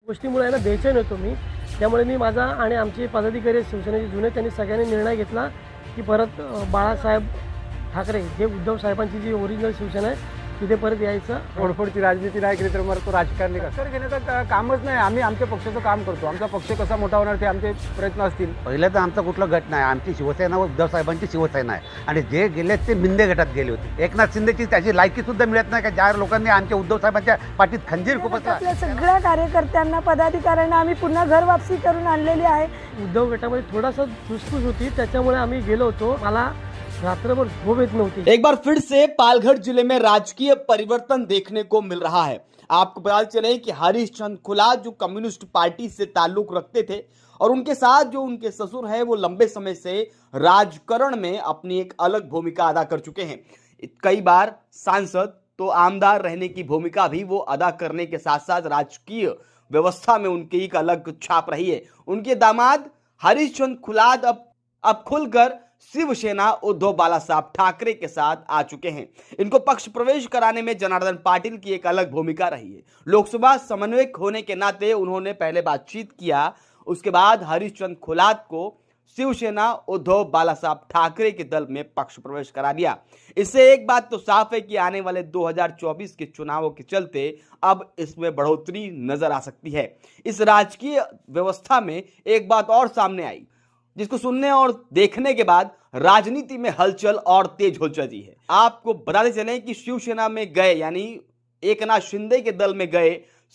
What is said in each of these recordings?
गोष्टीमुळे आहे ना बेचैन होतो मी. त्यामुळे मी माझा आणि आमचे पदाधिकारी शिवसेनेचे जुने त्यांनी सगळ्यांनी निर्णय घेतला की परत बाळासाहेब ठाकरे जे उद्धव साहेबांची जी ओरिजिनल शिवसेना आहे तिथे परत यायचं. तोडफोडची राजनीती नाही केली तर मग तो राजकारणी कसं घेण्याचं कामच नाही. आम्ही आमच्या पक्षाचं काम करतो. आमचा पक्ष कसा मोठा होणार ते आमचे प्रयत्न असतील. पहिलं तर आमचा कुठलं गट नाही. आमची शिवसेना व उद्धव साहेबांची शिवसेना आहे आणि जे गेले ते मिंदे गटात गेले होते. एकनाथ शिंदेची त्याची लायकी सुद्धा मिळत नाही का ज्या लोकांनी आमच्या उद्धव साहेबांच्या पाठीत खंजीर खुपसला. आपल्या सगळ्या कार्यकर्त्यांना पदाधिकाऱ्यांना आम्ही पुन्हा घर वापसी करून आणलेली आहे. उद्धव गटामध्ये थोडासा धुसफूस होती त्याच्यामुळे आम्ही गेलो होतो. मला रात्रभर झोप येत नव्हती. एक बार फिर से पालघर जिले में राजकीय परिवर्तन देखने को मिल रहा है। आपको पता चले कि हरीशचंद्र खुलाद जो कम्युनिस्ट पार्टी से ताल्लुक रखते थे और उनके साथ जो उनके ससुर है वो लंबे समय से राजकारण में अपनी एक अलग भूमिका अदा कर चुके हैं। कई बार सांसद तो आमदार रहने की भूमिका भी वो अदा करने के साथ साथ राजकीय व्यवस्था में उनकी एक अलग छाप रही है। उनके दामाद हरीशचंद्र खुलाद अब खुलकर शिवसेना उद्धव बालासाहब ठाकरे के साथ आ चुके हैं। इनको पक्ष प्रवेश कराने में जनार्दन पाटिल की एक अलग भूमिका रही है। लोकसभा समन्वयक होने के नाते उन्होंने पहले बातचीत किया, उसके बाद हरीशचंद्र खुलाद को शिवसेना उद्धव बालासाहब ठाकरे के दल में पक्ष प्रवेश करा दिया। इससे एक बात तो साफ है कि आने वाले 2024 के चुनावों के चलते अब इसमें बढ़ोतरी नजर आ सकती है। इस राजकीय व्यवस्था में एक बात और सामने आई जिसको सुनने और देखने के बाद राजनीति में हलचल और तेज हो चली है। आपको बताते चलें कि शिवसेना में गए यानी एकनाथ शिंदे के दल में गए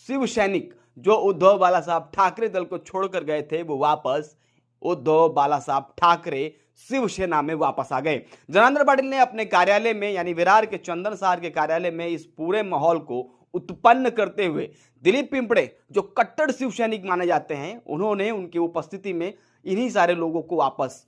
शिव सैनिक जो उद्धव बालासाहब ठाकरे दल को छोड़कर गए थे वो वापस उद्धव बालासाहब ठाकरे शिवसेना में वापस आ गए। जनार्दन पाटिल ने अपने कार्यालय में यानी विरार के चंदन सहार के कार्यालय में इस पूरे माहौल को उत्पन्न करते हुए दिलीप पिंपड़े जो कट्टर शिव सैनिक माने जाते हैं उन्होंने उनकी उपस्थिति में इन्हीं सारे लोगों को वापस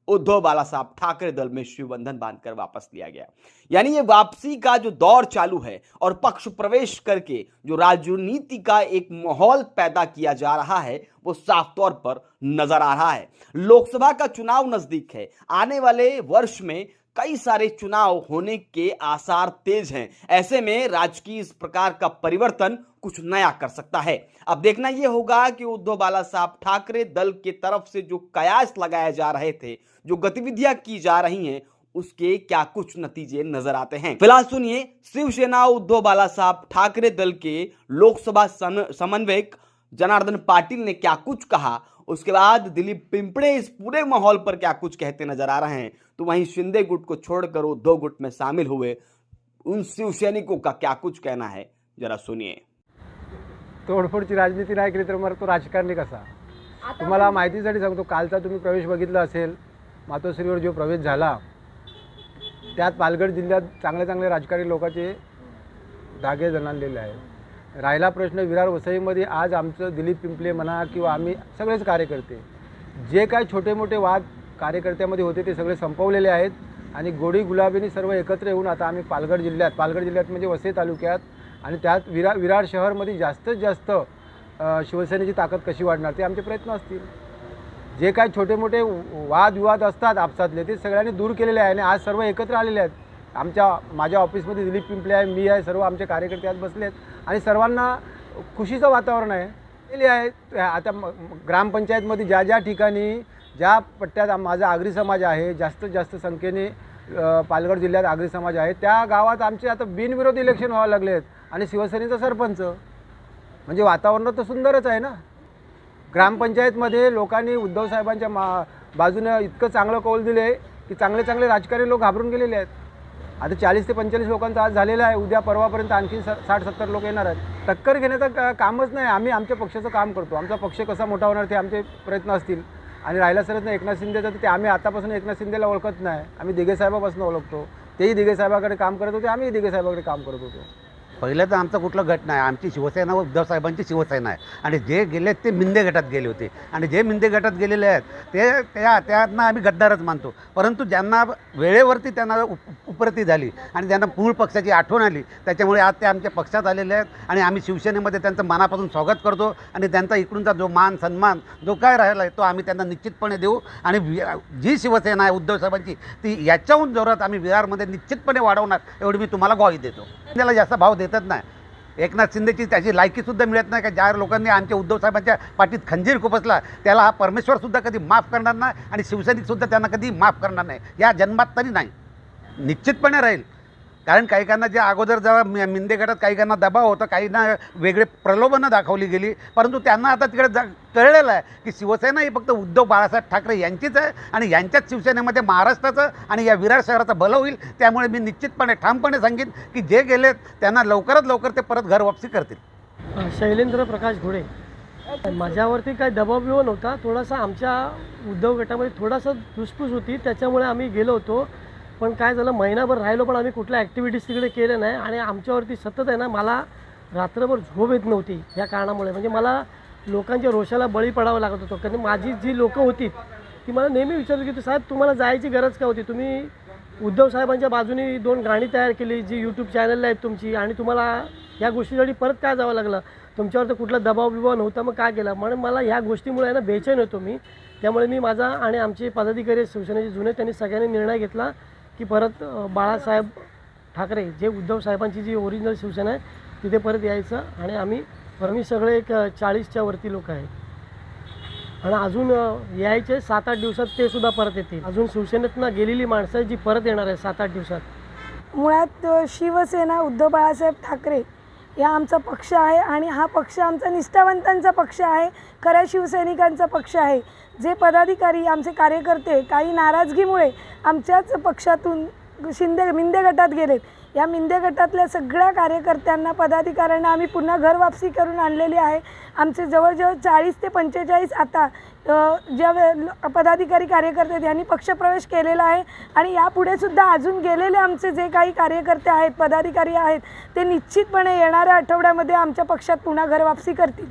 उद्धव बालासाहब ठाकरे दल में शिवबंधन बांधकर वापस लिया गया। यानी ये वापसी का जो दौर चालू है और पक्ष प्रवेश करके जो राजनीति का एक माहौल पैदा किया जा रहा है वो साफ तौर पर नजर आ रहा है। लोकसभा का चुनाव नजदीक है। आने वाले वर्ष में कई सारे चुनाव होने के आसार तेज हैं। ऐसे में राजकीय इस प्रकार का परिवर्तन कुछ नया कर सकता है। अब देखना यह होगा कि उद्धव बालासाहब ठाकरे दल की तरफ से जो कयास लगाए जा रहे थे, जो गतिविधियां की जा रही हैं, उसके क्या कुछ नतीजे नजर आते हैं। फिलहाल सुनिए शिवसेना उद्धव बालासाहब ठाकरे दल के लोकसभा समन्वयक जनार्दन पाटिल ने क्या कुछ कहा, उसके बाद दिलीप पिंपड़े इस पूरे माहौल पर क्या कुछ कहते नजर आ रहे हैं, तो वहीं शिंदे गुट को छोड़कर उद्धव गुट में शामिल हुए उन शिव सैनिकों का क्या कुछ कहना है, जरा सुनिए। तोडफोडची राजनीती नाही केली तर मग तो राजकारणी कसा. तुम्हाला माहितीसाठी सांगतो, कालचा तुम्ही प्रवेश बघितला असेल, मातोश्रीवर जो प्रवेश झाला त्यात पालघर जिल्ह्यात चांगले चांगले राजकारणी लोकांचे धागे जणांलेले आहेत. राहिला प्रश्न विरार वसईमध्ये, आज आमचं दिलीप पिंपळे म्हणा किंवा आम्ही सगळेच कार्यकर्ते जे काय छोटे मोठे वाद कार्यकर्त्यामध्ये होते ते सगळे संपवलेले आहेत आणि गोडी गुलाबीने सर्व एकत्र येऊन आता आम्ही पालघर जिल्ह्यात म्हणजे वसई तालुक्यात आणि त्यात विरार शहरमध्ये जास्तीत जास्त शिवसेनेची ताकद कशी वाढणार ते आमचे प्रयत्न असतील. जे काय छोटे मोठे वादविवाद असतात आपसातले ते सगळ्यांनी दूर केलेले आहे आणि आज सर्व एकत्र आलेले आहेत. माझ्या ऑफिसमध्ये दिलीप पिंपळे आहे, मी आहे, सर्व आमचे कार्यकर्ते आज बसले आहेत आणि सर्वांना खुशीचं वातावरण आहे. आता ग्रामपंचायतमध्ये ज्या ठिकाणी ज्या पट्ट्यात माझा आगरी समाज आहे, जास्तीत जास्त संख्येने पालघर जिल्ह्यात आगरी समाज आहे, त्या गावात आमचे आता बिनविरोध इलेक्शन व्हायला लागले आहेत आणि शिवसेनेचा सरपंच, म्हणजे वातावरण तर सुंदरच आहे ना. ग्रामपंचायतमध्ये लोकांनी उद्धव साहेबांच्या बाजूने इतकं चांगलं कौल दिले की चांगले चांगले राजकारणी लोक घाबरून गेलेले आहेत. आता 40 ते 45 लोकांचा आज झालेला आहे. उद्या परवापर्यंत आणखी 60-70 लोक येणार आहेत. टक्कर घेण्याचं कामच नाही. आम्ही आमच्या पक्षाचं काम करतो. आमचा पक्ष कसा मोठा होणार ते आमचे प्रयत्न असतील. आणि राहिला सरच नाही एकनाथ शिंदेचं, तर ते आम्ही आतापासून एकनाथ शिंदेला ओळखत नाही. आम्ही दिघे साहेबापासून ओळखतो. तेही दिघे साहेबाकडे काम करत होते, आम्ही दिघे साहेबाकडे काम करत होतो. पहिलं तर आमचा कुठलं गट नाही. आमची शिवसेना व उद्धव साहेबांची शिवसेना आहे आणि जे गेले ते मिंदे गटात गेले होते आणि जे मिंदे गटात गेलेले आहेत त्यांना आम्ही गद्दारच मानतो. परंतु ज्यांना वेळेवरती त्यांना उपरती झाली आणि त्यांना मूळ पक्षाची आठवण आली, त्याच्यामुळे आज ते आमच्या पक्षात आलेले आहेत आणि आम्ही शिवसेनेमध्ये त्यांचं मनापासून स्वागत करतो आणि त्यांचा इकडूनचा जो मान सन्मान जो काय राहिला आहे तो आम्ही त्यांना निश्चितपणे देऊ. आणि जी शिवसेना आहे उद्धव साहेबांची ती याच्याहून जोरात आम्ही विरारमध्ये निश्चितपणे वाढवणार एवढी मी तुम्हाला ग्वाही देतो. त्याला जास्त भाव देतच नाही. एकनाथ शिंदेची त्याची लायकीसुद्धा मिळत नाही का ज्या लोकांनी आमच्या उद्धव साहेबांच्या पाठीत खंजीर खुपसला त्याला हा परमेश्वरसुद्धा कधी माफ करणार नाही आणि शिवसैनिकसुद्धा त्यांना कधी माफ करणार नाही, या जन्मात तरी नाही, निश्चितपणे राहील. कारण काहीकांना जे अगोदर जेव्हा मिंदे गटात काहीकांना दबाव होता, काहींना वेगळे प्रलोभनं दाखवली गेली, परंतु त्यांना आता तिकडे कळलेलं आहे की शिवसेना ही फक्त उद्धव बाळासाहेब ठाकरे यांचीच आहे आणि यांच्याच शिवसेनेमध्ये महाराष्ट्राचं आणि या विरार शहराचं भलं होईल. त्यामुळे मी निश्चितपणे ठामपणे सांगेन की जे गेलेत त्यांना लवकरात लवकर ते परत घर वापसी करतील. शैलेंद्र प्रकाश घोडे. माझ्यावरती काही दबाव बिबाव नव्हता, थोडासा आमच्या उद्धव गटामध्ये थोडासा धुसफूस होती, त्याच्यामुळे आम्ही गेलो होतो. पण काय झालं, महिनाभर राहिलो पण आम्ही कुठल्या ॲक्टिव्हिटीज तिकडे केल्या नाही आणि आमच्यावरती सतत आहे ना, मला रात्रभर झोप येत नव्हती या कारणामुळे. म्हणजे मला लोकांच्या रोषाला बळी पडावं लागत होतं, कारण माझी जी लोकं होती ती मला नेहमी विचारत की साहेब तुम्हाला जायची गरज का होती, तुम्ही उद्धव साहेबांच्या बाजूने 2 गाणी तयार केली जी यूट्यूब चॅनलला आहेत तुमची, आणि तुम्हाला या गोष्टीसाठी परत काय जावं लागलं, तुमच्यावर तर कुठला दबाव बिबाव नव्हता, मग काय केलं. म्हणून मला ह्या गोष्टीमुळे ना बेचैन होतो मी. त्यामुळे मी माझा आणि आमचे पदाधिकारी शिवसेनेचे जुने त्यांनी सगळ्यांनी निर्णय घेतला की परत बाळासाहेब ठाकरे जे उद्धव साहेबांची जी ओरिजिनल शिवसेना आहे तिथे परत यायचं. आणि आम्ही सगळे एक 40च्या वरती लोक आहेत आणि अजून यायचे 7-8 दिवसात ते सुद्धा परत येतील. अजून शिवसेनेतनं गेलेली माणसं जी परत येणार आहे 7-8 दिवसात. मुळात शिवसेना उद्धव बाळासाहेब ठाकरे या आमचा पक्ष आहे आणि हा पक्ष आमचा निष्ठावंतांचा पक्ष आहे, खऱ्या शिवसैनिकांचा पक्ष आहे. जे पदाधिकारी आमचे कार्यकर्ते काही नाराजगीमुळे आमच्याच पक्षातून मिंदे गटात गेलेत, या मिंदे गटातल्या सगळ्या कार्यकर्त्यांना पदाधिकाऱ्यांना आम्ही पुन्हा घर वापसी करून आणलेली आहे. आमचे जवळजवळ 40 ते 45 आता ज्या पदाधिकारी कार्यकर्ते आहेत यांनी पक्षप्रवेश केलेला आहे आणि यापुढे सुद्धा अजून गेलेले आमचे जे काही कार्यकर्ते आहेत पदाधिकारी आहेत ते निश्चितपणे येणाऱ्या आठवड्यामध्ये आमच्या पक्षात पुन्हा घर वापसी करतील.